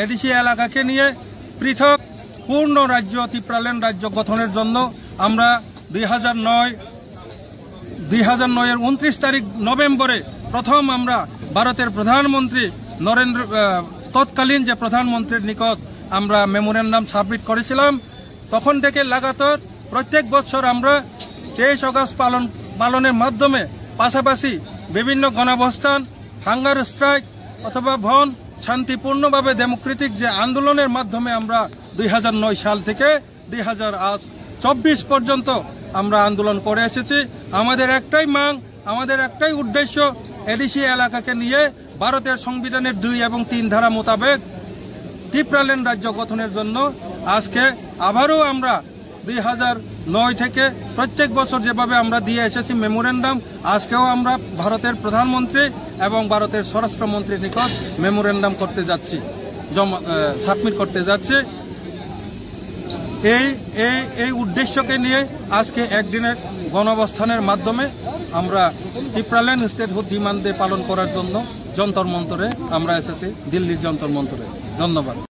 ADC এলাকাকে নিয়ে পৃথক পূর্ণ রাজ্য ত্রিপুরাল্যান্ড রাজ্য গঠনের জন্য আমরা 2009-এর 29 তারিখ নভেম্বরে প্রথম আমরা ভারতের প্রধানমন্ত্রী তৎকালীন যে প্রধানমন্ত্রীর নিকট আমরা মেমোরেন্ডাম সাবমিট করেছিলাম। তখন থেকে লাগাতার প্রত্যেক বছর আমরা 23 আগস্ট পালনের মাধ্যমে পাশাপাশি বিভিন্ন গণঅবস্থান, হাঙ্গার স্ট্রাইক অথবা শান্তিপূর্ণভাবে ডেমোক্রেটিক যে আন্দোলনের মাধ্যমে আমরা 2009 সাল থেকে 2024 পর্যন্ত আমরা আন্দোলন করে এসেছি। আমাদের একটাই আমাদের একটাই উদ্দেশ্য, এডিসি এলাকাকে নিয়ে ভারতের সংবিধানের 2 এবং 3 ধারা মোতাবেক ত্রিপুরাল্যান্ড রাজ্য গঠনের জন্য আজকে আবারও আমরা 2009 থেকে প্রত্যেক বছর যেভাবে আমরা দিয়ে এসেছি মেমোরেন্ডাম, আজকেও আমরা ভারতের প্রধানমন্ত্রী এবং ভারতের স্বরাষ্ট্রমন্ত্রীর নিকট মেমোরেন্ডাম করতে যাচ্ছি, সাবমিট করতে যাচ্ছি। এই উদ্দেশ্যকে নিয়ে আজকে একদিনের গণঅবস্থানের মাধ্যমে আমরা ত্রিপুরাল্যান্ড স্টেটহুড ডিমান্ডে পালন করার জন্য যন্তর মন্তরে আমরা এসেছি, দিল্লির যন্তর মন্তরে। ধন্যবাদ।